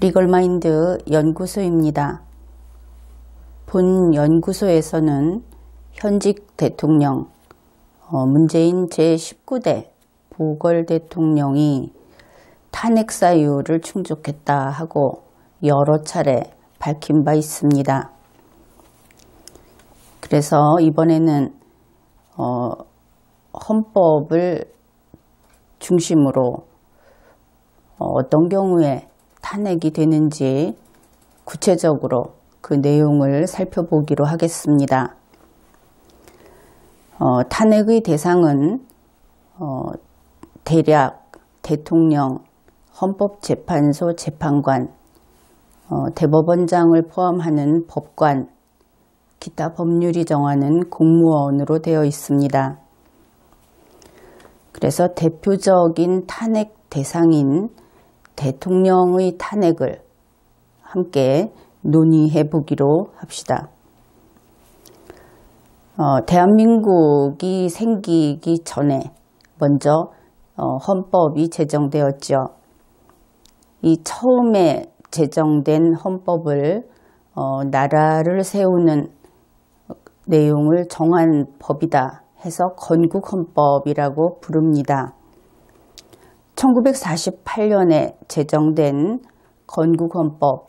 리걸마인드 연구소입니다. 본 연구소에서는 현직 대통령 문재인 제19대 보궐대통령이 탄핵 사유를 충족했다 하고 여러 차례 밝힌 바 있습니다. 그래서 이번에는 헌법을 중심으로 어떤 경우에 탄핵이 되는지 구체적으로 그 내용을 살펴보기로 하겠습니다. 탄핵의 대상은 대략 대통령, 헌법재판소 재판관, 대법원장을 포함하는 법관, 기타 법률이 정하는 공무원으로 되어 있습니다. 그래서 대표적인 탄핵 대상인 대통령의 탄핵을 함께 논의해 보기로 합시다. 대한민국이 생기기 전에 먼저 헌법이 제정되었죠. 이 처음에 제정된 헌법을 나라를 세우는 내용을 정한 법이다 해서 건국헌법이라고 부릅니다. 1948년에 제정된 건국헌법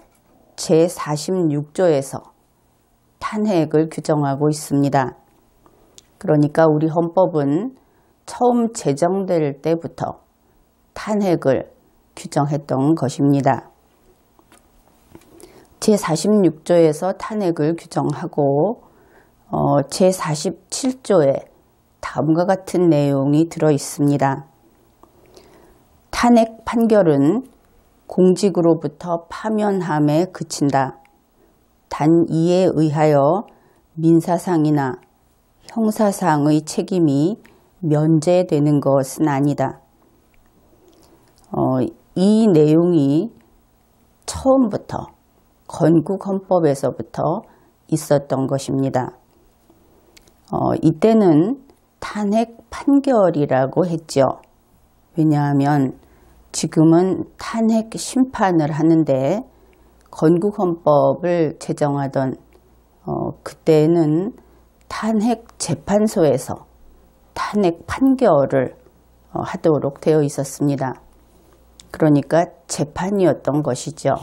제46조에서 탄핵을 규정하고 있습니다. 그러니까 우리 헌법은 처음 제정될 때부터 탄핵을 규정했던 것입니다. 제46조에서 탄핵을 규정하고 제47조에 다음과 같은 내용이 들어 있습니다. 탄핵 판결은 공직으로부터 파면함에 그친다. 단 이에 의하여 민사상이나 형사상의 책임이 면제되는 것은 아니다. 이 내용이 처음부터 건국헌법에서부터 있었던 것입니다. 이때는 탄핵 판결이라고 했죠. 왜냐하면 지금은 탄핵 심판을 하는데 건국헌법을 제정하던 그때는 탄핵 재판소에서 탄핵 판결을 하도록 되어 있었습니다. 그러니까 재판이었던 것이죠.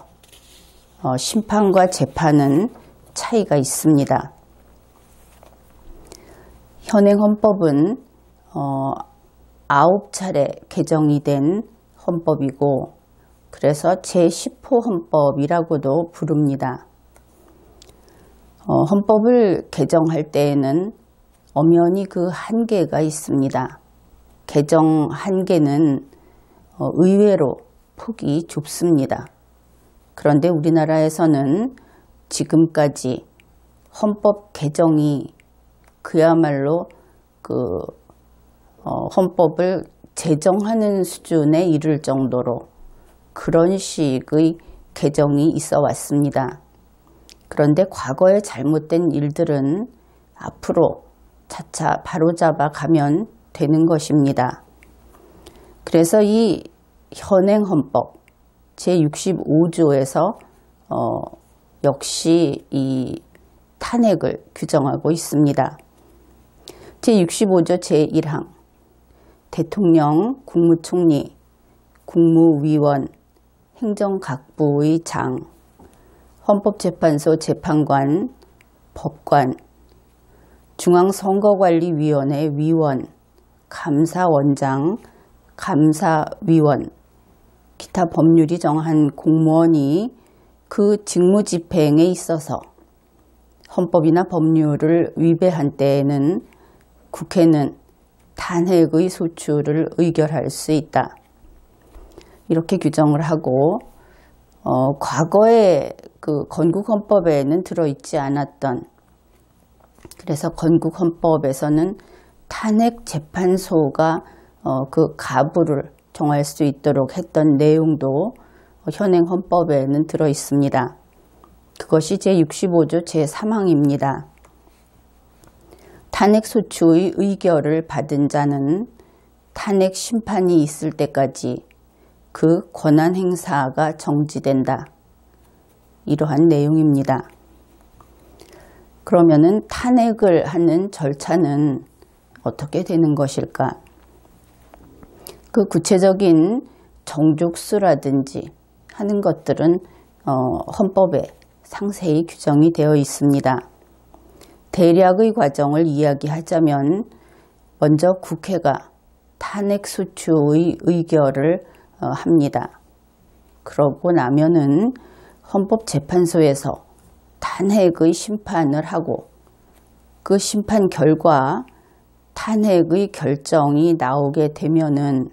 심판과 재판은 차이가 있습니다. 현행 헌법은 9차례 개정이 된 헌법이고 그래서 제10호 헌법이라고도 부릅니다. 헌법을 개정할 때에는 엄연히 그 한계가 있습니다. 개정 한계는 의외로 폭이 좁습니다. 그런데 우리나라에서는 지금까지 헌법 개정이 그야말로 헌법을 제정하는 수준에 이를 정도로 그런 식의 개정이 있어 왔습니다. 그런데 과거에 잘못된 일들은 앞으로 차차 바로잡아 가면 되는 것입니다. 그래서 이 현행 헌법 제65조에서 역시 이 탄핵을 규정하고 있습니다. 제65조 제1항 대통령, 국무총리, 국무위원, 행정각부의 장, 헌법재판소 재판관, 법관, 중앙선거관리위원회 위원, 감사원장, 감사위원, 기타 법률이 정한 공무원이 그 직무집행에 있어서 헌법이나 법률을 위배한 때에는 국회는 탄핵의 소추를 의결할 수 있다. 이렇게 규정을 하고 과거에 그 건국헌법에는 들어있지 않았던 그래서 건국헌법에서는 탄핵재판소가 그 가부를 정할 수 있도록 했던 내용도 현행 헌법에는 들어있습니다. 그것이 제65조 제3항입니다. 탄핵소추의 의결을 받은 자는 탄핵 심판이 있을 때까지 그 권한 행사가 정지된다. 이러한 내용입니다. 그러면은 탄핵을 하는 절차는 어떻게 되는 것일까? 그 구체적인 정족수라든지 하는 것들은 헌법에 상세히 규정이 되어 있습니다. 대략의 과정을 이야기하자면 먼저 국회가 탄핵소추의 의결을 합니다. 그러고 나면은 헌법재판소에서 탄핵의 심판을 하고 그 심판 결과 탄핵의 결정이 나오게 되면은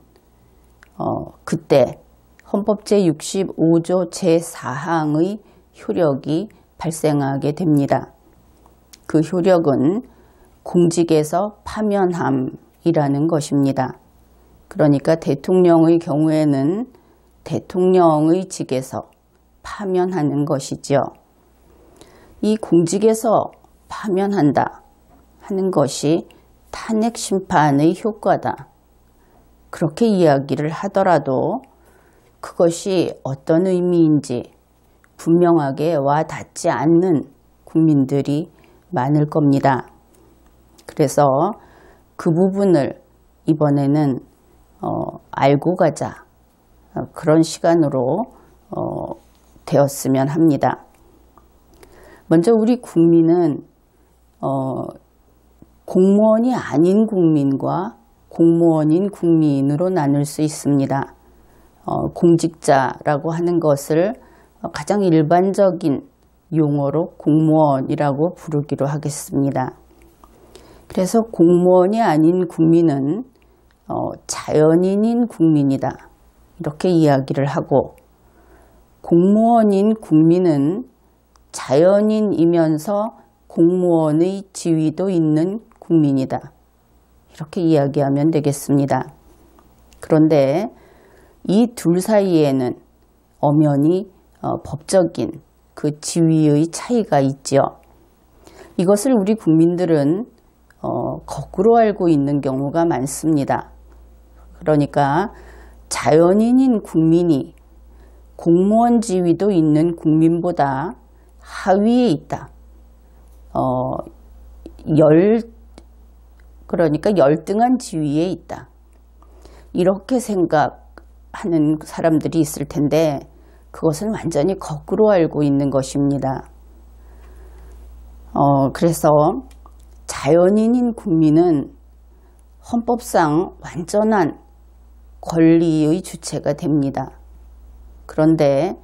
그때 헌법 제65조 제4항의 효력이 발생하게 됩니다. 그 효력은 공직에서 파면함이라는 것입니다. 그러니까 대통령의 경우에는 대통령의 직에서 파면하는 것이지요. 이 공직에서 파면한다 하는 것이 탄핵 심판의 효과다. 그렇게 이야기를 하더라도 그것이 어떤 의미인지 분명하게 와 닿지 않는 국민들이 많을 겁니다. 그래서 그 부분을 이번에는 알고 가자 그런 시간으로 되었으면 합니다. 먼저 우리 국민은 공무원이 아닌 국민과 공무원인 국민으로 나눌 수 있습니다. 공직자라고 하는 것을 가장 일반적인 용어로 공무원이라고 부르기로 하겠습니다. 그래서 공무원이 아닌 국민은 자연인인 국민이다. 이렇게 이야기를 하고 공무원인 국민은 자연인이면서 공무원의 지위도 있는 국민이다. 이렇게 이야기하면 되겠습니다. 그런데 이 둘 사이에는 엄연히 법적인 그 지위의 차이가 있죠. 이것을 우리 국민들은 거꾸로 알고 있는 경우가 많습니다. 그러니까 자연인인 국민이 공무원 지위도 있는 국민보다 하위에 있다. 그러니까 열등한 지위에 있다. 이렇게 생각하는 사람들이 있을 텐데 그것은 완전히 거꾸로 알고 있는 것입니다. 그래서 자연인인 국민은 헌법상 완전한 권리의 주체가 됩니다. 그런데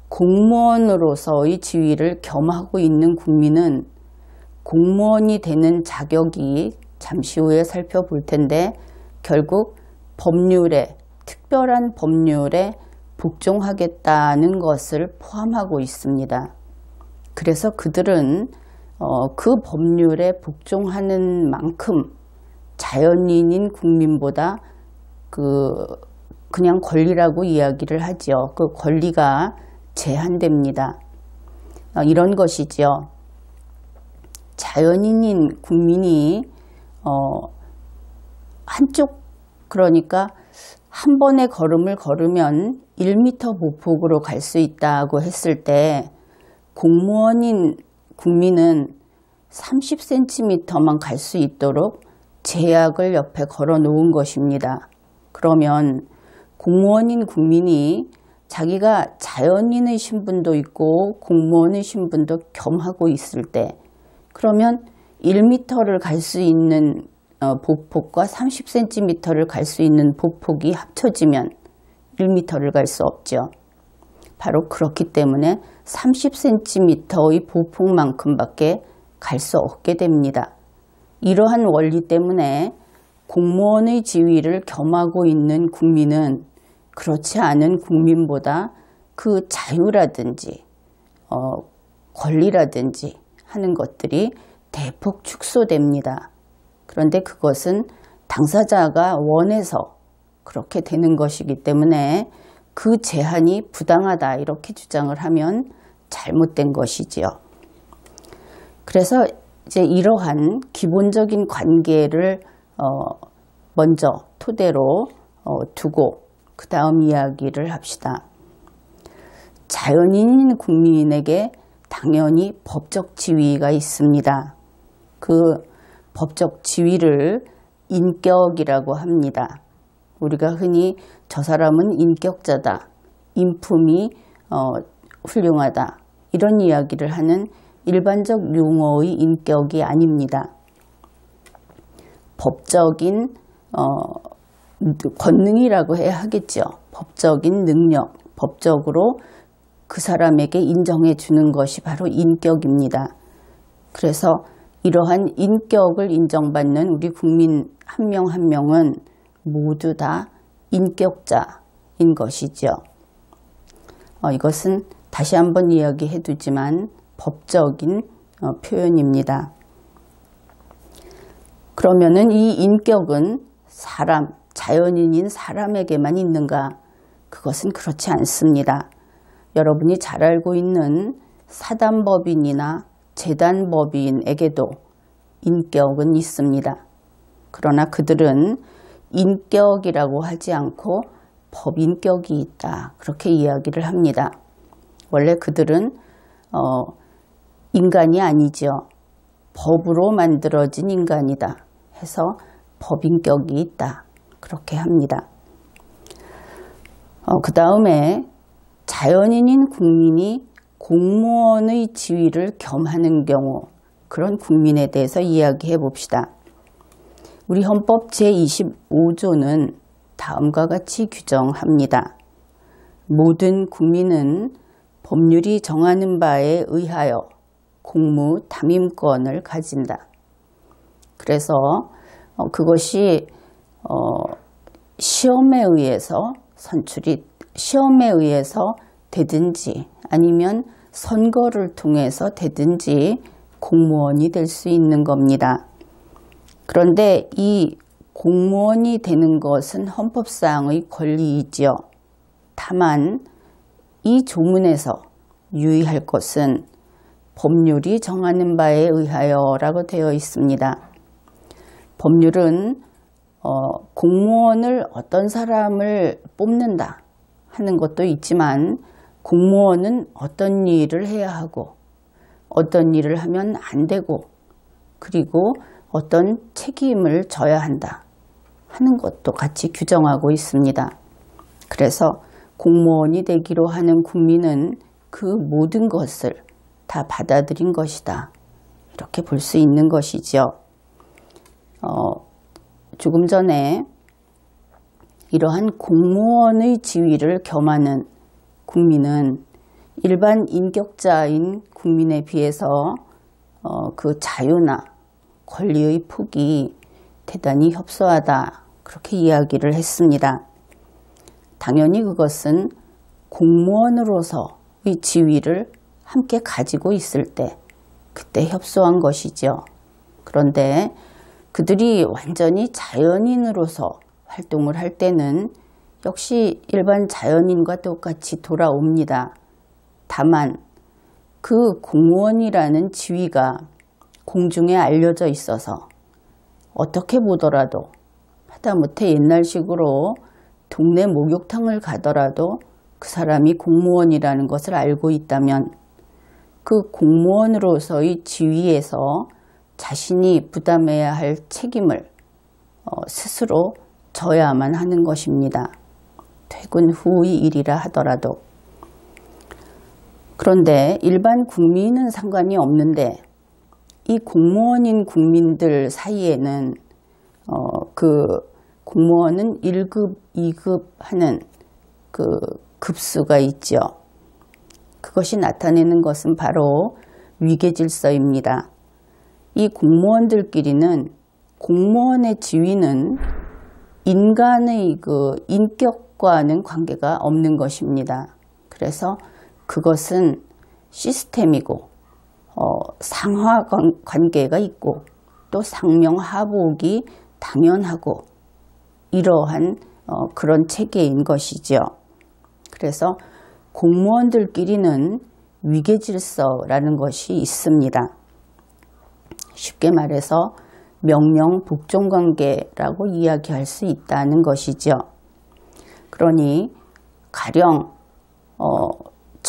공무원으로서의 지위를 겸하고 있는 국민은 공무원이 되는 자격이 잠시 후에 살펴볼 텐데 결국 법률에, 특별한 법률에 복종하겠다는 것을 포함하고 있습니다. 그래서 그들은 그 법률에 복종하는 만큼 자연인인 국민보다 그냥 권리라고 이야기를 하죠. 그 권리가 제한됩니다. 이런 것이지요. 자연인인 국민이 한쪽 그러니까 한 번의 걸음을 걸으면 1m 보폭으로 갈 수 있다고 했을 때 공무원인 국민은 30cm만 갈 수 있도록 제약을 옆에 걸어 놓은 것입니다. 그러면 공무원인 국민이 자기가 자연인의 신분도 있고 공무원의 신분도 겸하고 있을 때 그러면 1m를 갈 수 있는 보폭과 30cm를 갈 수 있는 보폭이 합쳐지면 1m를 갈 수 없죠. 바로 그렇기 때문에 30cm의 보폭만큼밖에 갈 수 없게 됩니다. 이러한 원리 때문에 공무원의 지위를 겸하고 있는 국민은 그렇지 않은 국민보다 그 자유라든지 권리라든지 하는 것들이 대폭 축소됩니다. 그런데 그것은 당사자가 원해서 그렇게 되는 것이기 때문에 그 제한이 부당하다 이렇게 주장을 하면 잘못된 것이지요. 그래서 이제 이러한 기본적인 관계를 먼저 토대로 두고 그 다음 이야기를 합시다. 자연인인 국민에게 당연히 법적 지위가 있습니다. 그 법적 지위를 인격이라고 합니다. 우리가 흔히 저 사람은 인격자다, 인품이 훌륭하다, 이런 이야기를 하는 일반적 용어의 인격이 아닙니다. 법적인 권능이라고 해야 하겠죠. 법적인 능력, 법적으로 그 사람에게 인정해 주는 것이 바로 인격입니다. 그래서 이러한 인격을 인정받는 우리 국민 한 명 한 명은 모두 다 인격자인 것이죠. 이것은 다시 한번 이야기해 두지만 법적인 표현입니다. 그러면은 이 인격은 사람, 자연인인 사람에게만 있는가? 그것은 그렇지 않습니다. 여러분이 잘 알고 있는 사단법인이나 재단법인에게도 인격은 있습니다. 그러나 그들은 인격이라고 하지 않고 법인격이 있다, 그렇게 이야기를 합니다. 원래 그들은 인간이 아니죠. 법으로 만들어진 인간이다 해서 법인격이 있다, 그렇게 합니다. 그 다음에 자연인인 국민이 공무원의 지위를 겸하는 경우, 그런 국민에 대해서 이야기해 봅시다. 우리 헌법 제25조는 다음과 같이 규정합니다. 모든 국민은 법률이 정하는 바에 의하여 공무 담임권을 가진다. 그래서 그것이 시험에 의해서 시험에 의해서 되든지 아니면 선거를 통해서 되든지 공무원이 될 수 있는 겁니다. 그런데 이 공무원이 되는 것은 헌법상의 권리이지요. 다만 이 조문에서 유의할 것은 법률이 정하는 바에 의하여 라고 되어 있습니다. 법률은 공무원을 어떤 사람을 뽑는다 하는 것도 있지만 공무원은 어떤 일을 해야 하고 어떤 일을 하면 안 되고 그리고 어떤 책임을 져야 한다 하는 것도 같이 규정하고 있습니다. 그래서 공무원이 되기로 하는 국민은 그 모든 것을 다 받아들인 것이다, 이렇게 볼 수 있는 것이죠. 조금 전에 이러한 공무원의 지위를 겸하는 국민은 일반 인격자인 국민에 비해서 그 자유나 권리의 폭이 대단히 협소하다, 그렇게 이야기를 했습니다. 당연히 그것은 공무원으로서의 지위를 함께 가지고 있을 때 그때 협소한 것이죠. 그런데 그들이 완전히 자연인으로서 활동을 할 때는 역시 일반 자연인과 똑같이 돌아옵니다. 다만 그 공무원이라는 지위가 공중에 알려져 있어서 어떻게 보더라도 하다못해 옛날식으로 동네 목욕탕을 가더라도 그 사람이 공무원이라는 것을 알고 있다면 그 공무원으로서의 지위에서 자신이 부담해야 할 책임을 스스로 져야만 하는 것입니다. 퇴근 후의 일이라 하더라도. 그런데 일반 국민은 상관이 없는데 이 공무원인 국민들 사이에는 그 공무원은 1급, 2급 하는 그 급수가 있죠. 그것이 나타내는 것은 바로 위계질서입니다. 이 공무원들끼리는 공무원의 지위는 인간의 그 인격과는 관계가 없는 것입니다. 그래서 그것은 시스템이고 상하 관계가 있고 또 상명하복이 당연하고 이러한 그런 체계인 것이죠. 그래서 공무원들끼리는 위계질서라는 것이 있습니다. 쉽게 말해서 명령-복종관계라고 이야기할 수 있다는 것이죠. 그러니 가령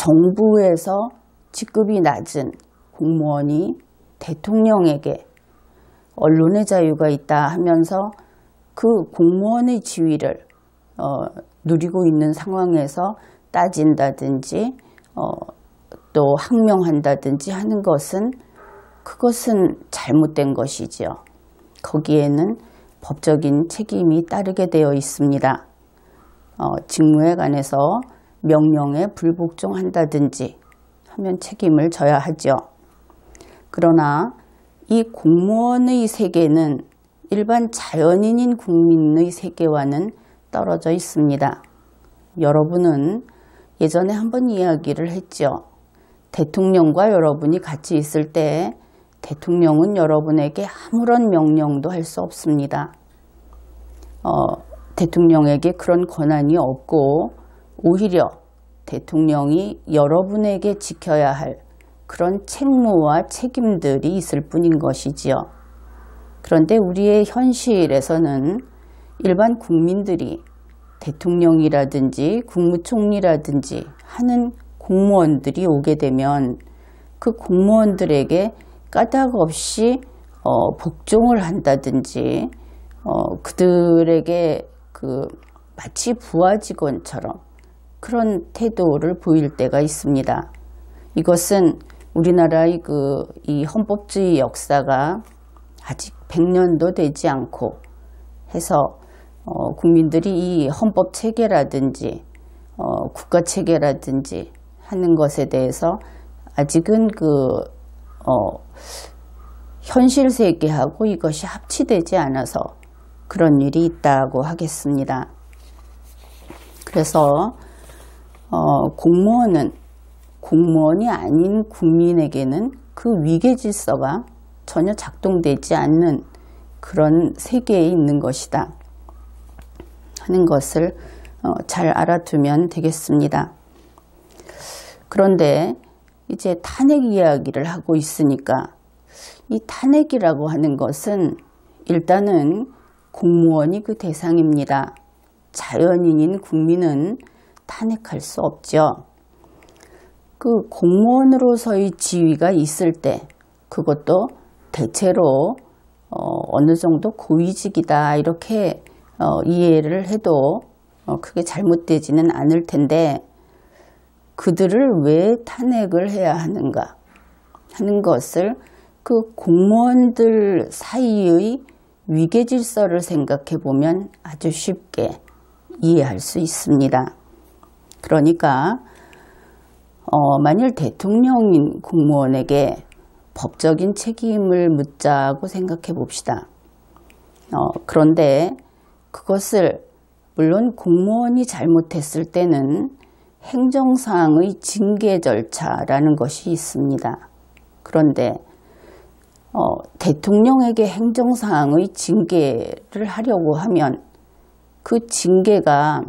정부에서 직급이 낮은 공무원이 대통령에게 언론의 자유가 있다 하면서 그 공무원의 지위를 누리고 있는 상황에서 따진다든지 또 항명한다든지 하는 것은 그것은 잘못된 것이지요. 거기에는 법적인 책임이 따르게 되어 있습니다. 직무에 관해서 명령에 불복종한다든지 하면 책임을 져야 하죠. 그러나 이 공무원의 세계는 일반 자연인인 국민의 세계와는 떨어져 있습니다. 여러분은 예전에 한번 이야기를 했죠. 대통령과 여러분이 같이 있을 때 대통령은 여러분에게 아무런 명령도 할 수 없습니다. 대통령에게 그런 권한이 없고 오히려 대통령이 여러분에게 지켜야 할 그런 책무와 책임들이 있을 뿐인 것이지요. 그런데 우리의 현실에서는 일반 국민들이 대통령이라든지 국무총리라든지 하는 공무원들이 오게 되면 그 공무원들에게 까닭없이 복종을 한다든지 그들에게 마치 부하 직원처럼 그런 태도를 보일 때가 있습니다. 이것은 우리나라의 이 헌법주의 역사가 아직 100년도 되지 않고 해서 국민들이 이 헌법 체계라든지 국가 체계라든지 하는 것에 대해서 아직은 현실 세계하고 이것이 합치되지 않아서 그런 일이 있다고 하겠습니다. 그래서 공무원이 아닌 국민에게는 그 위계 질서가 전혀 작동되지 않는 그런 세계에 있는 것이다 하는 것을 잘 알아두면 되겠습니다. 그런데 이제 탄핵 이야기를 하고 있으니까 이 탄핵이라고 하는 것은 일단은 공무원이 그 대상입니다. 자연인인 국민은 탄핵할 수 없죠. 그 공무원으로서의 지위가 있을 때 그것도 대체로 어느 정도 고위직이다 이렇게 이해를 해도 크게 잘못되지는 않을 텐데 그들을 왜 탄핵을 해야 하는가 하는 것을 그 공무원들 사이의 위계 질서를 생각해 보면 아주 쉽게 이해할 수 있습니다. 그러니까 만일 대통령인 공무원에게 법적인 책임을 묻자고 생각해 봅시다. 그런데 그것을 물론 공무원이 잘못했을 때는 행정상의 징계 절차라는 것이 있습니다. 그런데 대통령에게 행정상의 징계를 하려고 하면 그 징계가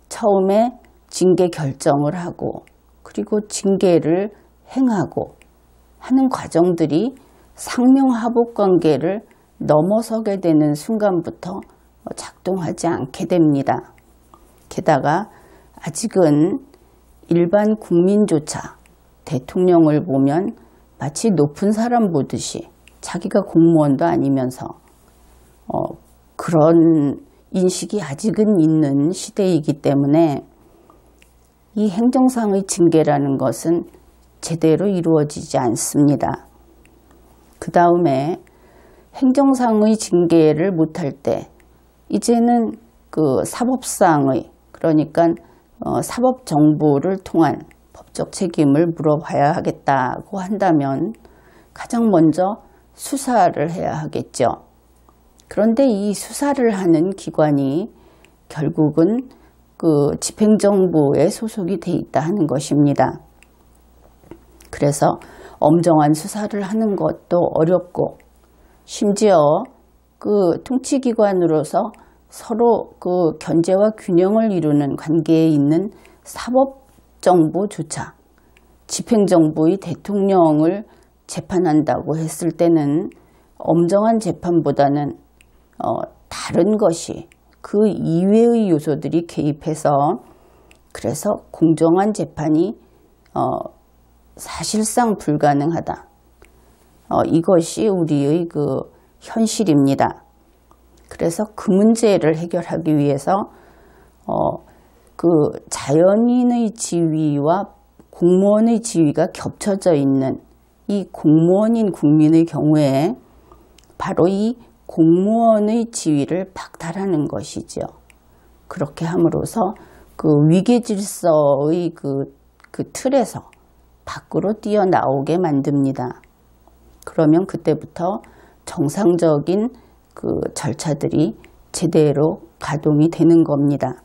처음에 징계 결정을 하고 그리고 징계를 행하고 하는 과정들이 상명하복 관계를 넘어서게 되는 순간부터 작동하지 않게 됩니다. 게다가 아직은 일반 국민조차 대통령을 보면 마치 높은 사람 보듯이 자기가 공무원도 아니면서 그런 인식이 아직은 있는 시대이기 때문에 이 행정상의 징계라는 것은 제대로 이루어지지 않습니다. 그 다음에 행정상의 징계를 못할 때 이제는 그 사법상의 그러니까 사법정보를 통한 법적 책임을 물어봐야 하겠다고 한다면 가장 먼저 수사를 해야 하겠죠. 그런데 이 수사를 하는 기관이 결국은 그 집행정부에 소속이 돼 있다 하는 것입니다. 그래서 엄정한 수사를 하는 것도 어렵고 심지어 그 통치기관으로서 서로 그 견제와 균형을 이루는 관계에 있는 사법정보조차 집행정부의 대통령을 재판한다고 했을 때는 엄정한 재판보다는 다른 것이 그 이외의 요소들이 개입해서 그래서 공정한 재판이 사실상 불가능하다. 이것이 우리의 그 현실입니다. 그래서 그 문제를 해결하기 위해서 그 자연인의 지위와 공무원의 지위가 겹쳐져 있는 이 공무원인 국민의 경우에 바로 이 공무원의 지위를 박탈하는 것이죠. 그렇게 함으로써 그 위계질서의 그 틀에서 밖으로 뛰어나오게 만듭니다. 그러면 그때부터 정상적인 그 절차들이 제대로 가동이 되는 겁니다.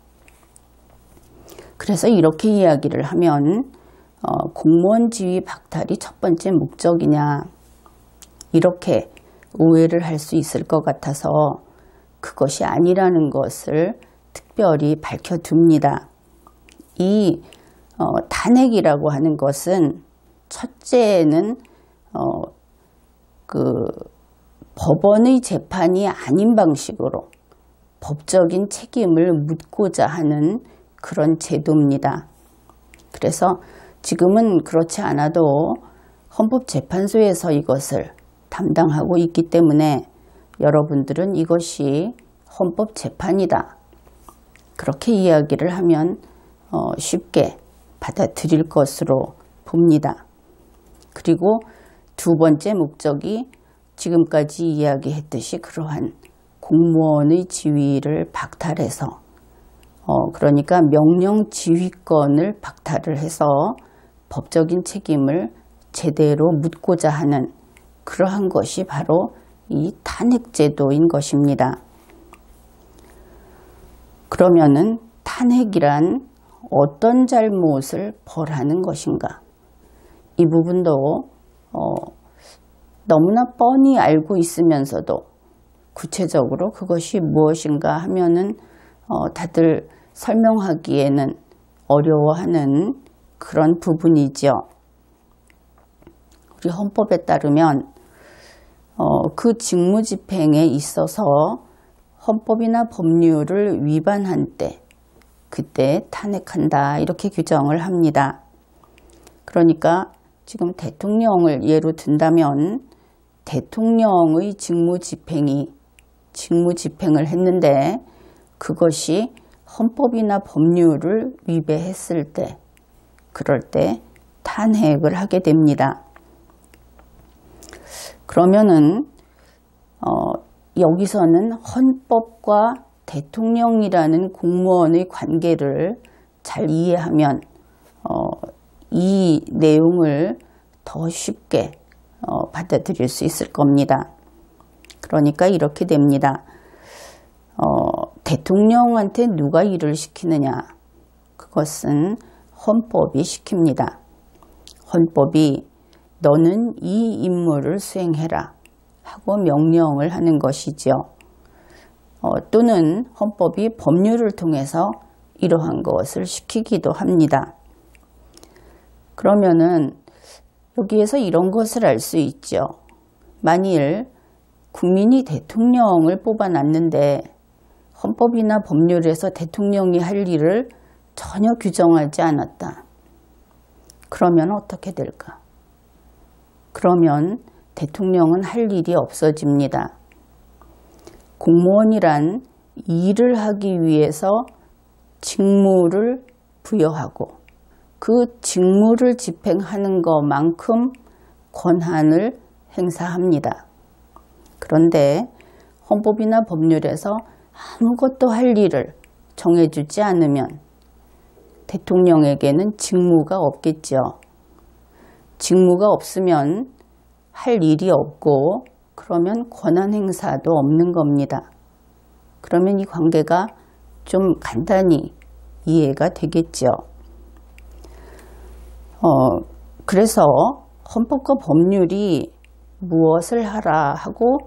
그래서 이렇게 이야기를 하면 공무원 지위 박탈이 첫 번째 목적이냐, 이렇게 오해를 할 수 있을 것 같아서 그것이 아니라는 것을 특별히 밝혀둡니다. 이 탄핵이라고 하는 것은 첫째는 그 법원의 재판이 아닌 방식으로 법적인 책임을 묻고자 하는 그런 제도입니다. 그래서 지금은 그렇지 않아도 헌법재판소에서 이것을 담당하고 있기 때문에 여러분들은 이것이 헌법재판이다, 그렇게 이야기를 하면 쉽게 받아들일 것으로 봅니다. 그리고 두 번째 목적이 지금까지 이야기했듯이 그러한 공무원의 지위를 박탈해서 그러니까 명령 지휘권을 박탈을 해서 법적인 책임을 제대로 묻고자 하는 그러한 것이 바로 이 탄핵제도인 것입니다. 그러면은 탄핵이란 어떤 잘못을 벌하는 것인가? 이 부분도 너무나 뻔히 알고 있으면서도 구체적으로 그것이 무엇인가 하면은 다들 설명하기에는 어려워하는 그런 부분이죠. 우리 헌법에 따르면 그 직무집행에 있어서 헌법이나 법률을 위반한 때 그때 탄핵한다, 이렇게 규정을 합니다. 그러니까 지금 대통령을 예로 든다면 대통령의 직무집행을 했는데 그것이 헌법이나 법률을 위배했을 때, 그럴 때 탄핵을 하게 됩니다. 그러면은 여기서는 헌법과 대통령이라는 공무원의 관계를 잘 이해하면 이 내용을 더 쉽게 받아들일 수 있을 겁니다. 그러니까 이렇게 됩니다. 대통령한테 누가 일을 시키느냐? 그것은 헌법이 시킵니다. 헌법이 너는 이 임무를 수행해라 하고 명령을 하는 것이죠. 또는 헌법이 법률을 통해서 이러한 것을 시키기도 합니다. 그러면은 여기에서 이런 것을 알 수 있죠. 만일 국민이 대통령을 뽑아놨는데 헌법이나 법률에서 대통령이 할 일을 전혀 규정하지 않았다. 그러면 어떻게 될까? 그러면 대통령은 할 일이 없어집니다. 공무원이란 일을 하기 위해서 직무를 부여하고 그 직무를 집행하는 것만큼 권한을 행사합니다. 그런데 헌법이나 법률에서 아무것도 할 일을 정해주지 않으면 대통령에게는 직무가 없겠죠. 직무가 없으면 할 일이 없고 그러면 권한 행사도 없는 겁니다. 그러면 이 관계가 좀 간단히 이해가 되겠죠. 그래서 헌법과 법률이 무엇을 하라 하고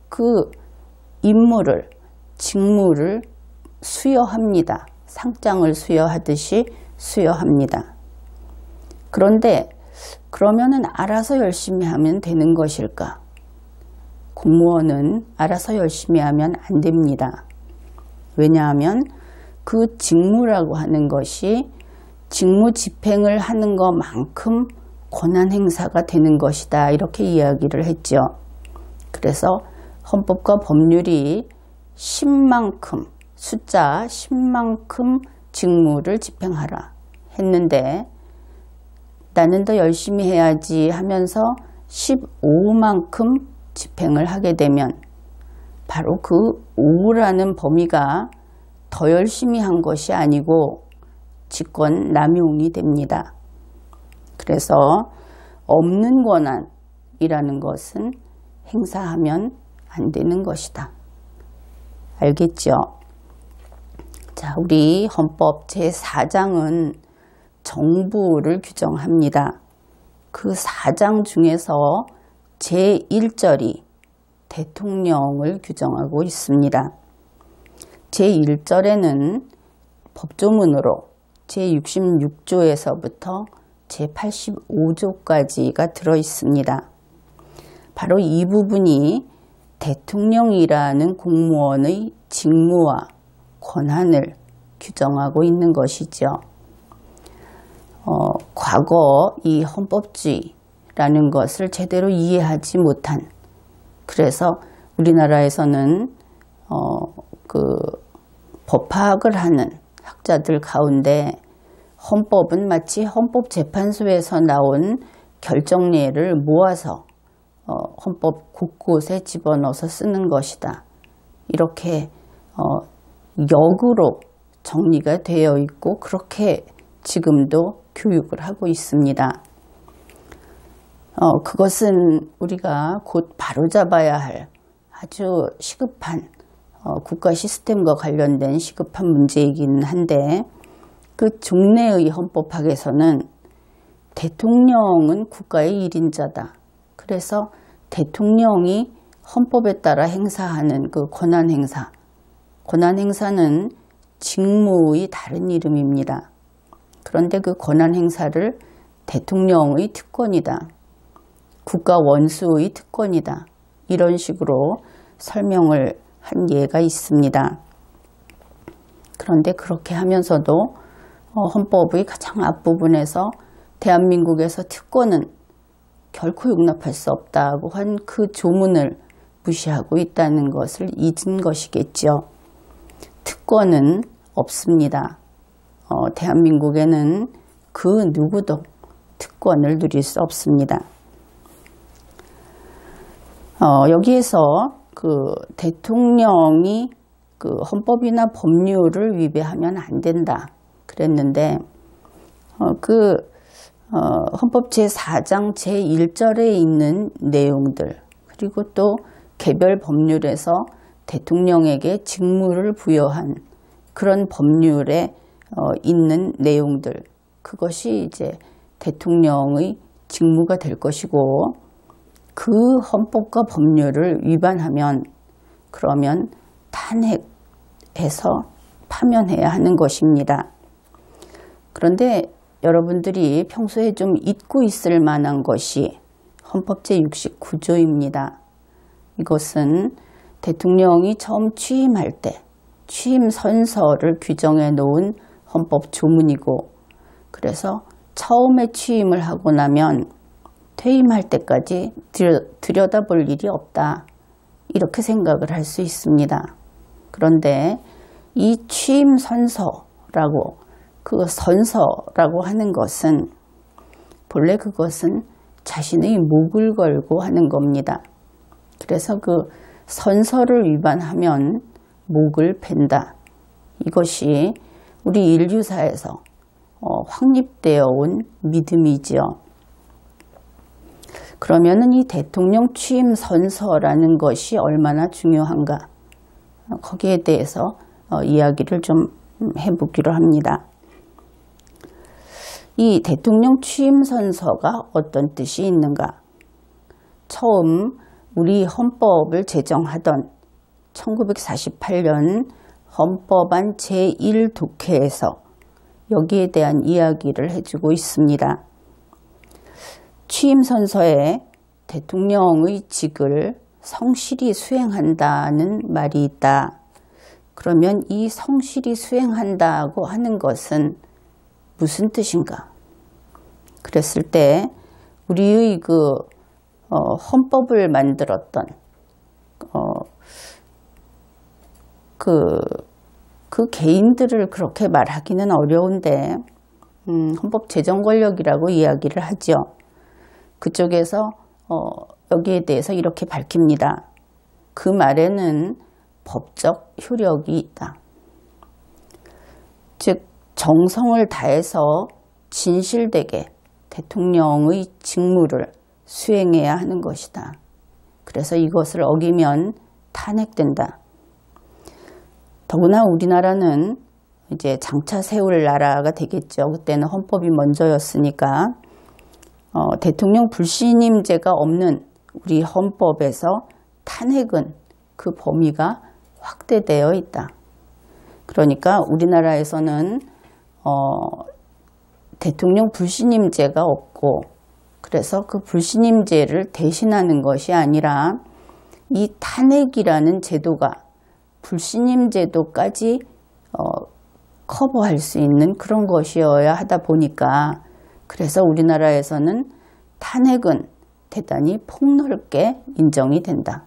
그 임무를, 직무를 수여합니다. 상장을 수여하듯이 수여합니다. 그런데 그러면은 알아서 열심히 하면 되는 것일까? 공무원은 알아서 열심히 하면 안 됩니다. 왜냐하면 그 직무라고 하는 것이 직무 집행을 하는 것만큼 권한 행사가 되는 것이다. 이렇게 이야기를 했죠. 그래서 헌법과 법률이 10만큼, 숫자 10만큼 직무를 집행하라 했는데 나는 더 열심히 해야지 하면서 15만큼 집행을 하게 되면 바로 그 5라는 범위가 더 열심히 한 것이 아니고 직권 남용이 됩니다. 그래서 없는 권한이라는 것은 행사하면 안 되는 것이다. 알겠죠? 자, 우리 헌법 제4장은 정부를 규정합니다. 그 4장 중에서 제1절이 대통령을 규정하고 있습니다. 제1절에는 법조문으로 제66조에서부터 제85조까지가 들어 있습니다. 바로 이 부분이 대통령이라는 공무원의 직무와 권한을 규정하고 있는 것이죠. 과거 이 헌법주의라는 것을 제대로 이해하지 못한, 그래서 우리나라에서는 법학을 하는 학자들 가운데 헌법은 마치 헌법재판소에서 나온 결정례를 모아서 헌법 곳곳에 집어넣어서 쓰는 것이다. 이렇게 역으로 정리가 되어 있고 그렇게 지금도 교육을 하고 있습니다. 그것은 우리가 곧 바로잡아야 할 아주 시급한 국가 시스템과 관련된 시급한 문제이긴 한데 그 종래의 헌법학에서는 대통령은 국가의 1인자다. 그래서 대통령이 헌법에 따라 행사하는 그 권한 행사는 직무의 다른 이름입니다. 그런데 그 권한 행사를 대통령의 특권이다. 국가 원수의 특권이다. 이런 식으로 설명을 한 예가 있습니다. 그런데 그렇게 하면서도 헌법의 가장 앞부분에서 대한민국에서 특권은 결코 용납할 수 없다고 한 그 조문을 무시하고 있다는 것을 잊은 것이겠죠. 특권은 없습니다. 대한민국에는 그 누구도 특권을 누릴 수 없습니다. 여기에서 그 대통령이 그 헌법이나 법률을 위배하면 안 된다 그랬는데 헌법 제4장 제1절에 있는 내용들 그리고 또 개별 법률에서 대통령에게 직무를 부여한 그런 법률에 있는 내용들, 그것이 이제 대통령의 직무가 될 것이고 그 헌법과 법률을 위반하면 그러면 탄핵해서 파면해야 하는 것입니다. 그런데 여러분들이 평소에 좀 잊고 있을 만한 것이 헌법 제69조입니다. 이것은 대통령이 처음 취임할 때 취임 선서를 규정해 놓은 헌법 조문이고, 그래서 처음에 취임을 하고 나면 퇴임할 때까지 들여다볼 일이 없다, 이렇게 생각을 할 수 있습니다. 그런데 이 취임 선서라고, 그 선서라고 하는 것은 본래 그것은 자신의 목을 걸고 하는 겁니다. 그래서 그 선서를 위반하면 목을 벤다. 이것이 우리 인류사에서 확립되어 온 믿음이지요. 그러면은 이 대통령 취임 선서라는 것이 얼마나 중요한가, 거기에 대해서 이야기를 좀 해보기로 합니다. 이 대통령 취임 선서가 어떤 뜻이 있는가? 처음 우리 헌법을 제정하던 1948년 헌법안 제1독해에서 여기에 대한 이야기를 해주고 있습니다. 취임 선서에 대통령의 직을 성실히 수행한다는 말이 있다. 그러면 이 성실히 수행한다고 하는 것은 무슨 뜻인가? 그랬을 때 우리의 헌법을 만들었던 그 개인들을 그렇게 말하기는 어려운데 헌법 제정 권력이라고 이야기를 하죠. 그쪽에서 여기에 대해서 이렇게 밝힙니다. 그 말에는 법적 효력이 있다. 즉 정성을 다해서 진실되게 대통령의 직무를 수행해야 하는 것이다. 그래서 이것을 어기면 탄핵된다. 더구나 우리나라는 이제 장차 세울 나라가 되겠죠. 그때는 헌법이 먼저였으니까 대통령 불신임죄가 없는 우리 헌법에서 탄핵은 그 범위가 확대되어 있다. 그러니까 우리나라에서는 대통령 불신임죄가 없고 그래서 그 불신임죄를 대신하는 것이 아니라 이 탄핵이라는 제도가 불신임제도까지 커버할 수 있는 그런 것이어야 하다 보니까 그래서 우리나라에서는 탄핵은 대단히 폭넓게 인정이 된다.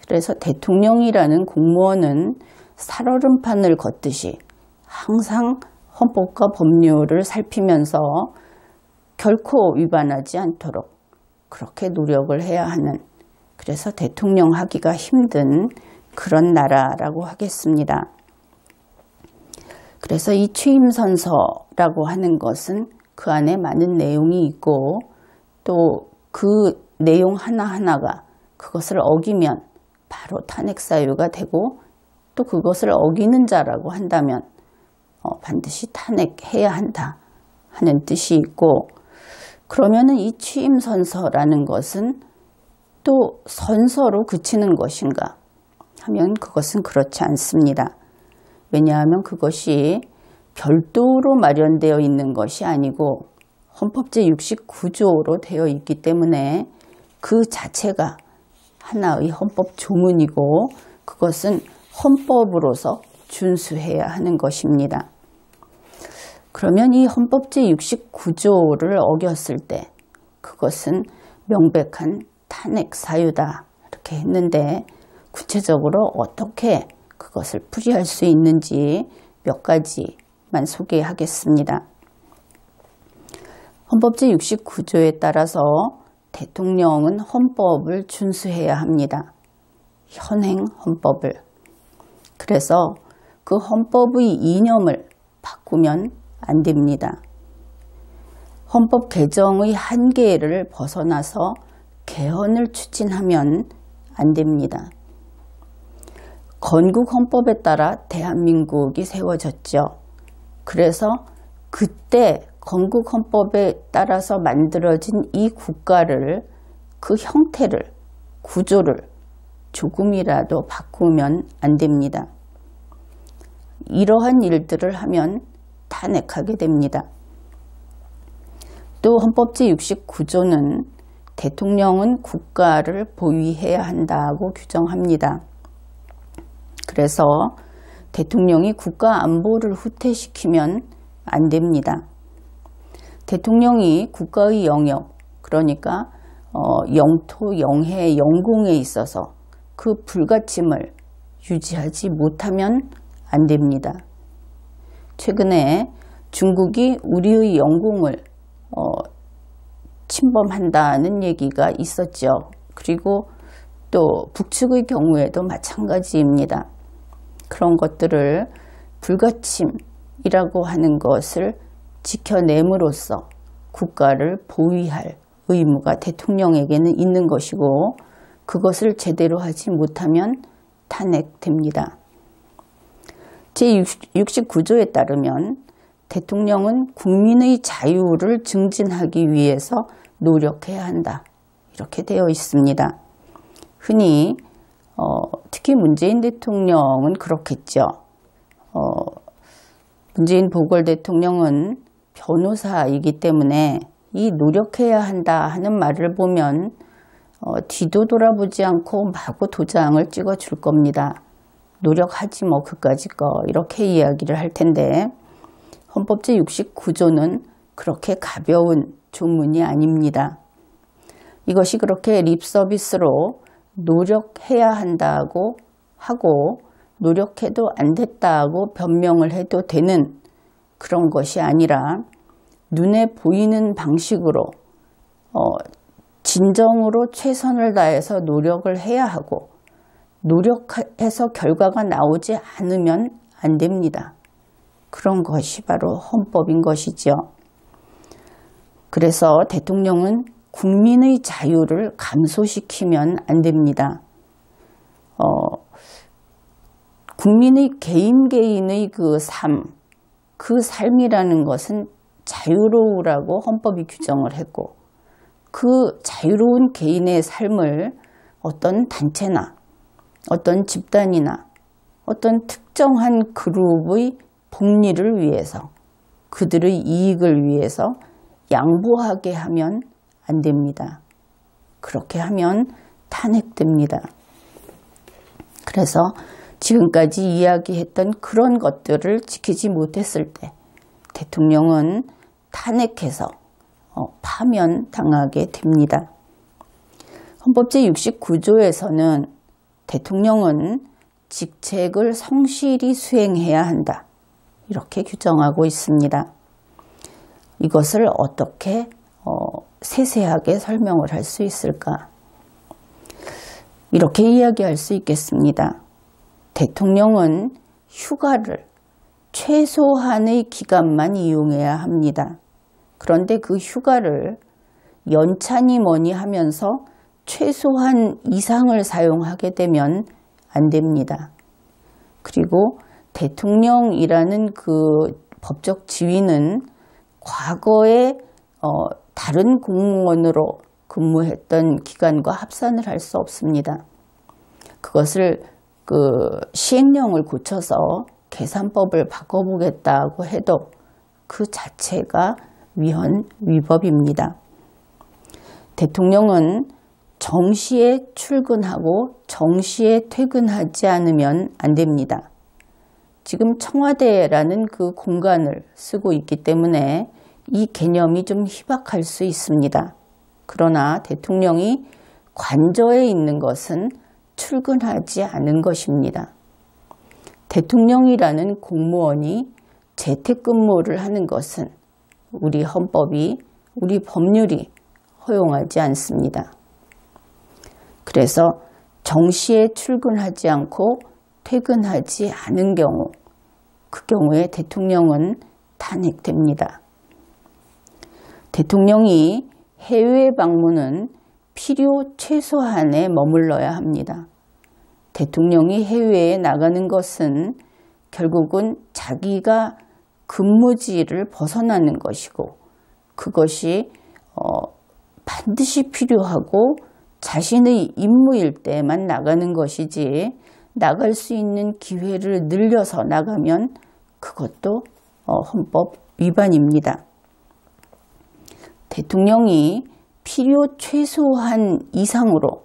그래서 대통령이라는 공무원은 살얼음판을 걷듯이 항상 헌법과 법률을 살피면서 결코 위반하지 않도록 그렇게 노력을 해야 하는, 그래서 대통령 하기가 힘든 그런 나라라고 하겠습니다. 그래서 이 취임선서라고 하는 것은 그 안에 많은 내용이 있고 또 그 내용 하나하나가 그것을 어기면 바로 탄핵 사유가 되고 또 그것을 어기는 자라고 한다면 반드시 탄핵해야 한다 하는 뜻이 있고, 그러면은 이 취임선서라는 것은 또 선서로 그치는 것인가 하면 그것은 그렇지 않습니다. 왜냐하면 그것이 별도로 마련되어 있는 것이 아니고 헌법 제69조로 되어 있기 때문에 그 자체가 하나의 헌법 조문이고 그것은 헌법으로서 준수해야 하는 것입니다. 그러면 이 헌법 제69조를 어겼을 때 그것은 명백한 탄핵 사유다 이렇게 했는데, 구체적으로 어떻게 그것을 풀이할 수 있는지 몇 가지만 소개하겠습니다. 헌법 제69조에 따라서 대통령은 헌법을 준수해야 합니다. 현행 헌법을. 그래서 그 헌법의 이념을 바꾸면 안 됩니다. 헌법 개정의 한계를 벗어나서 개헌을 추진하면 안 됩니다. 건국 헌법에 따라 대한민국이 세워졌죠. 그래서 그때 건국 헌법에 따라서 만들어진 이 국가를, 그 형태를, 구조를 조금이라도 바꾸면 안 됩니다. 이러한 일들을 하면 탄핵하게 됩니다. 또 헌법 제69조는 대통령은 국가를 보위해야 한다고 규정합니다. 그래서 대통령이 국가 안보를 후퇴시키면 안 됩니다. 대통령이 국가의 영역, 그러니까 영토, 영해, 영공에 있어서 그 불가침을 유지하지 못하면 안 됩니다. 최근에 중국이 우리의 영공을 침범한다는 얘기가 있었죠. 그리고 또 북측의 경우에도 마찬가지입니다. 그런 것들을 불가침이라고 하는 것을 지켜냄으로써 국가를 보위할 의무가 대통령에게는 있는 것이고 그것을 제대로 하지 못하면 탄핵됩니다. 제69조에 따르면 대통령은 국민의 자유를 증진하기 위해서 노력해야 한다. 이렇게 되어 있습니다. 흔히 특히 문재인 대통령은 그렇겠죠. 문재인 보궐 대통령은 변호사이기 때문에 이 노력해야 한다 하는 말을 보면 뒤도 돌아보지 않고 마구 도장을 찍어줄 겁니다. 노력하지 뭐 그까짓 거 이렇게 이야기를 할 텐데 헌법 제69조는 그렇게 가벼운 조문이 아닙니다. 이것이 그렇게 립서비스로 노력해야 한다고 하고 노력해도 안 됐다고 변명을 해도 되는 그런 것이 아니라 눈에 보이는 방식으로 진정으로 최선을 다해서 노력을 해야 하고 노력해서 결과가 나오지 않으면 안 됩니다. 그런 것이 바로 헌법인 것이죠. 그래서 대통령은 국민의 자유를 감소시키면 안 됩니다. 국민의 개인의 그 삶이라는 것은 자유로우라고 헌법이 규정을 했고 그 자유로운 개인의 삶을 어떤 단체나 어떤 집단이나 어떤 특정한 그룹의 복리를 위해서 그들의 이익을 위해서 양보하게 하면 안 됩니다. 그렇게 하면 탄핵됩니다. 그래서 지금까지 이야기했던 그런 것들을 지키지 못했을 때 대통령은 탄핵해서 파면당하게 됩니다. 헌법 제69조에서는 대통령은 직책을 성실히 수행해야 한다. 이렇게 규정하고 있습니다. 이것을 어떻게 세세하게 설명을 할 수 있을까? 이렇게 이야기할 수 있겠습니다. 대통령은 휴가를 최소한의 기간만 이용해야 합니다. 그런데 그 휴가를 연차니 뭐니 하면서 최소한 이상을 사용하게 되면 안 됩니다. 그리고 대통령이라는 그 법적 지위는 과거에 다른 공무원으로 근무했던 기간과 합산을 할 수 없습니다. 그것을 시행령을 고쳐서 계산법을 바꿔보겠다고 해도 그 자체가 위헌위법입니다. 대통령은 정시에 출근하고 정시에 퇴근하지 않으면 안 됩니다. 지금 청와대라는 그 공간을 쓰고 있기 때문에 이 개념이 좀 희박할 수 있습니다. 그러나 대통령이 관저에 있는 것은 출근하지 않은 것입니다. 대통령이라는 공무원이 재택근무를 하는 것은 우리 헌법이, 우리 법률이 허용하지 않습니다. 그래서 정시에 출근하지 않고 퇴근하지 않은 경우, 그 경우에 대통령은 탄핵됩니다. 대통령이 해외 방문은 필요 최소한에 머물러야 합니다. 대통령이 해외에 나가는 것은 결국은 자기가 근무지를 벗어나는 것이고 그것이 반드시 필요하고 자신의 임무일 때만 나가는 것이지 나갈 수 있는 기회를 늘려서 나가면 그것도 헌법 위반입니다. 대통령이 필요 최소한 이상으로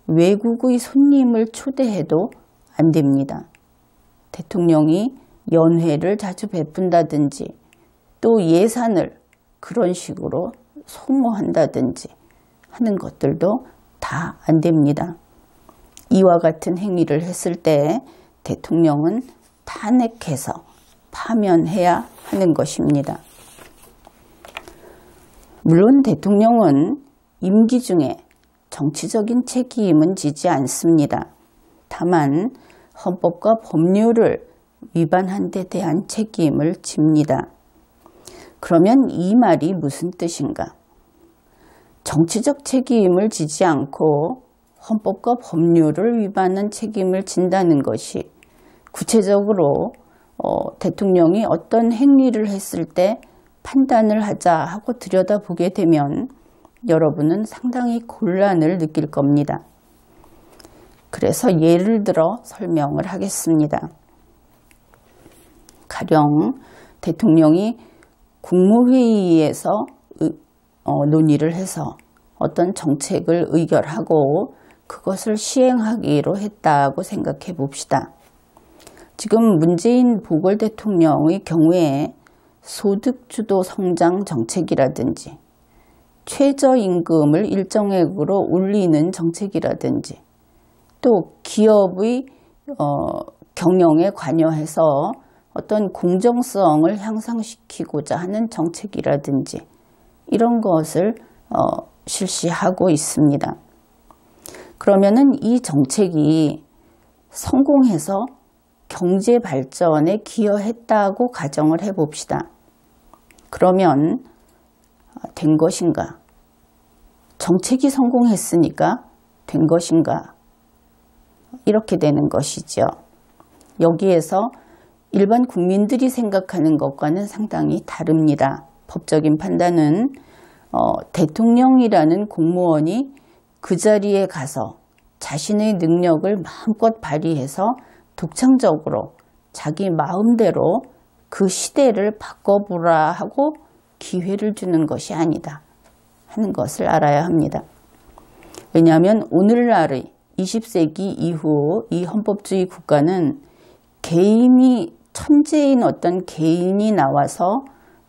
외국의 손님을 초대해도 안 됩니다. 대통령이 연회를 자주 베푼다든지 또 예산을 그런 식으로 소모한다든지 하는 것들도 다 안 됩니다. 이와 같은 행위를 했을 때 대통령은 탄핵해서 파면해야 하는 것입니다. 물론 대통령은 임기 중에 정치적인 책임은 지지 않습니다. 다만 헌법과 법률을 위반한 데 대한 책임을 집니다. 그러면 이 말이 무슨 뜻인가? 정치적 책임을 지지 않고 헌법과 법률을 위반한 책임을 진다는 것이 구체적으로 대통령이 어떤 행위를 했을 때 판단을 하자 하고 들여다보게 되면 여러분은 상당히 곤란을 느낄 겁니다. 그래서 예를 들어 설명을 하겠습니다. 가령 대통령이 국무회의에서 논의를 해서 어떤 정책을 의결하고 그것을 시행하기로 했다고 생각해 봅시다. 지금 문재인 보궐 대통령의 경우에 소득주도 성장 정책이라든지 최저임금을 일정액으로 올리는 정책이라든지 또 기업의 경영에 관여해서 어떤 공정성을 향상시키고자 하는 정책이라든지 이런 것을 실시하고 있습니다. 그러면은 이 정책이 성공해서 경제 발전에 기여했다고 가정을 해봅시다. 그러면 된 것인가? 정책이 성공했으니까 된 것인가? 이렇게 되는 것이죠. 여기에서 일반 국민들이 생각하는 것과는 상당히 다릅니다. 법적인 판단은 대통령이라는 공무원이 그 자리에 가서 자신의 능력을 마음껏 발휘해서 독창적으로 자기 마음대로 그 시대를 바꿔보라 하고 기회를 주는 것이 아니다 하는 것을 알아야 합니다. 왜냐하면 오늘날의 20세기 이후 이 헌법주의 국가는 개인이 천재인 어떤 개인이 나와서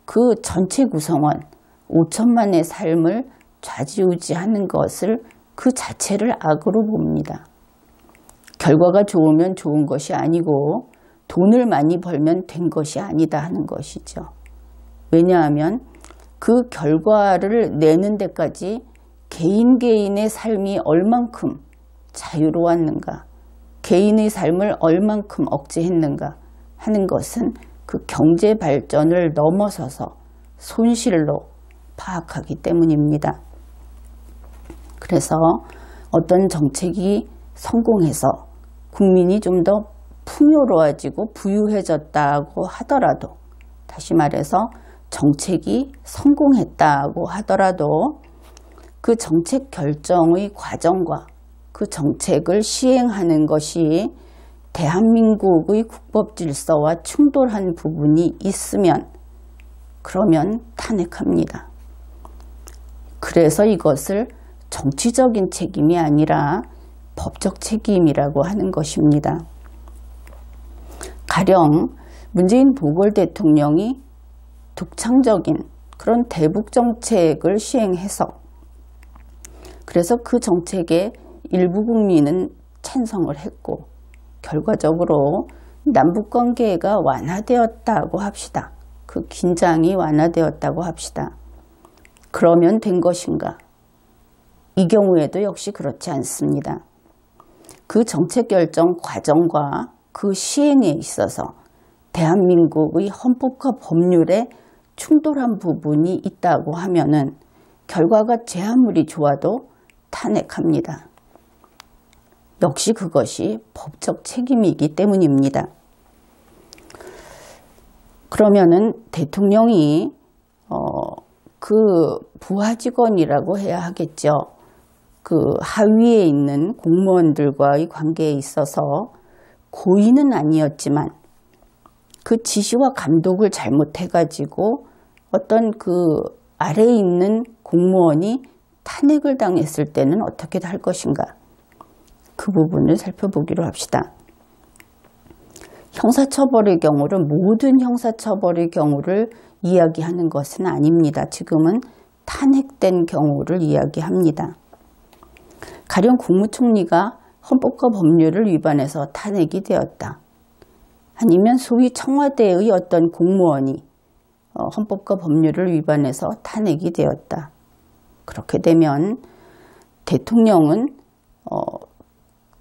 그 전체 구성원 5천만의 삶을 좌지우지하는 것을 그 자체를 악으로 봅니다. 결과가 좋으면 좋은 것이 아니고 돈을 많이 벌면 된 것이 아니다 하는 것이죠. 왜냐하면 그 결과를 내는 데까지 개인의 삶이 얼만큼 자유로웠는가, 개인의 삶을 얼만큼 억제했는가 하는 것은 그 경제 발전을 넘어서서 손실로 파악하기 때문입니다. 그래서 어떤 정책이 성공해서 국민이 좀 더 풍요로워지고 부유해졌다고 하더라도, 다시 말해서 정책이 성공했다고 하더라도 그 정책 결정의 과정과 그 정책을 시행하는 것이 대한민국의 국법 질서와 충돌한 부분이 있으면 그러면 탄핵합니다. 그래서 이것을 정치적인 책임이 아니라 법적 책임이라고 하는 것입니다. 가령 문재인 보궐 대통령이 독창적인 그런 대북 정책을 시행해서 그래서 그 정책에 일부 국민은 찬성을 했고 결과적으로 남북관계가 완화되었다고 합시다. 그 긴장이 완화되었다고 합시다. 그러면 된 것인가? 이 경우에도 역시 그렇지 않습니다. 그 정책 결정 과정과 그 시행에 있어서 대한민국의 헌법과 법률에 충돌한 부분이 있다고 하면은 결과가 제 아무리 좋아도 탄핵합니다. 역시 그것이 법적 책임이기 때문입니다. 그러면은 대통령이 그 부하 직원이라고 해야 하겠죠. 그 하위에 있는 공무원들과의 관계에 있어서 고의는 아니었지만 그 지시와 감독을 잘못해가지고 어떤 그 아래에 있는 공무원이 탄핵을 당했을 때는 어떻게 할 것인가? 그 부분을 살펴보기로 합시다. 형사처벌의 경우를 모든 형사처벌의 경우를 이야기하는 것은 아닙니다. 지금은 탄핵된 경우를 이야기합니다. 가령 국무총리가 헌법과 법률을 위반해서 탄핵이 되었다. 아니면 소위 청와대의 어떤 공무원이 헌법과 법률을 위반해서 탄핵이 되었다. 그렇게 되면 대통령은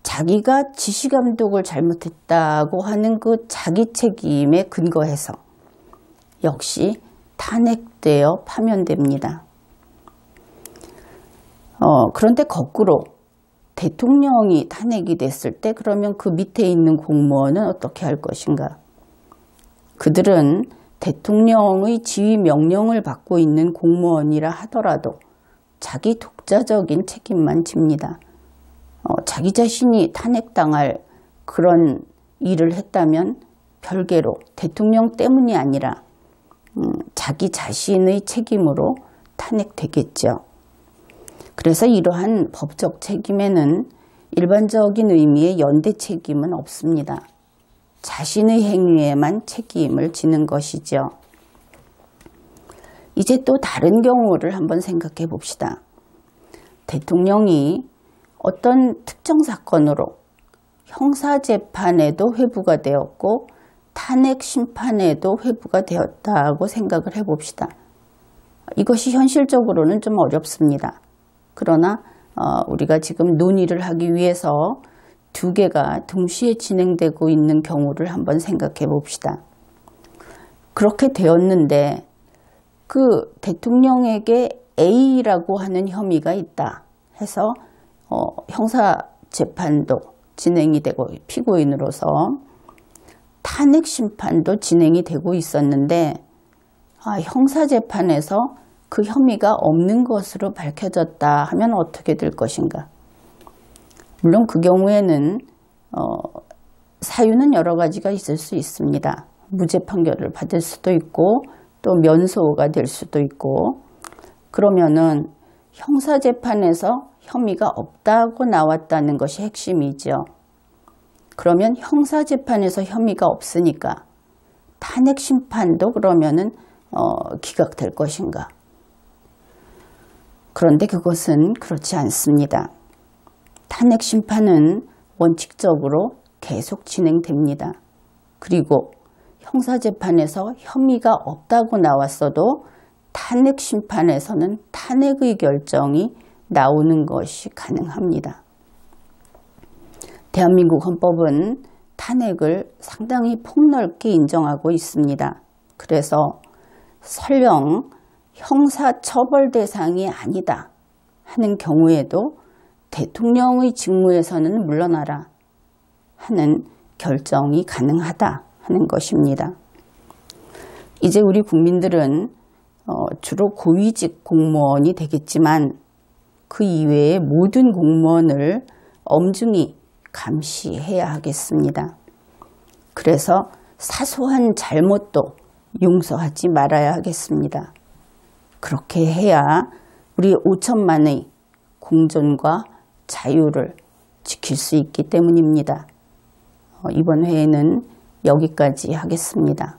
자기가 지시감독을 잘못했다고 하는 그 자기 책임에 근거해서 역시 탄핵되어 파면됩니다. 그런데 거꾸로 대통령이 탄핵이 됐을 때 그러면 그 밑에 있는 공무원은 어떻게 할 것인가? 그들은 대통령의 지휘 명령을 받고 있는 공무원이라 하더라도 자기 독자적인 책임만 집니다. 자기 자신이 탄핵당할 그런 일을 했다면 별개로 대통령 때문이 아니라 자기 자신의 책임으로 탄핵되겠죠. 그래서 이러한 법적 책임에는 일반적인 의미의 연대 책임은 없습니다. 자신의 행위에만 책임을 지는 것이죠. 이제 또 다른 경우를 한번 생각해 봅시다. 대통령이 어떤 특정 사건으로 형사재판에도 회부가 되었고 탄핵 심판에도 회부가 되었다고 생각을 해봅시다. 이것이 현실적으로는 좀 어렵습니다. 그러나 우리가 지금 논의를 하기 위해서 두 개가 동시에 진행되고 있는 경우를 한번 생각해 봅시다. 그렇게 되었는데 그 대통령에게 A라고 하는 혐의가 있다 해서 형사재판도 진행이 되고 피고인으로서 탄핵 심판도 진행이 되고 있었는데 형사재판에서 그 혐의가 없는 것으로 밝혀졌다 하면 어떻게 될 것인가? 물론 그 경우에는 사유는 여러 가지가 있을 수 있습니다. 무죄 판결을 받을 수도 있고 또 면소가 될 수도 있고, 그러면은 형사재판에서 혐의가 없다고 나왔다는 것이 핵심이죠. 그러면 형사재판에서 혐의가 없으니까 탄핵 심판도 그러면은 기각될 것인가? 그런데 그것은 그렇지 않습니다. 탄핵 심판은 원칙적으로 계속 진행됩니다. 그리고 형사재판에서 혐의가 없다고 나왔어도 탄핵 심판에서는 탄핵의 결정이 나오는 것이 가능합니다. 대한민국 헌법은 탄핵을 상당히 폭넓게 인정하고 있습니다. 그래서 설령 형사처벌 대상이 아니다 하는 경우에도 대통령의 직무에서는 물러나라 하는 결정이 가능하다 하는 것입니다. 이제 우리 국민들은 주로 고위직 공무원이 되겠지만 그 이외의 모든 공무원을 엄중히 감시해야 하겠습니다. 그래서 사소한 잘못도 용서하지 말아야 하겠습니다. 그렇게 해야 우리 5천만의 공존과 자유를 지킬 수 있기 때문입니다. 이번 회에는 여기까지 하겠습니다.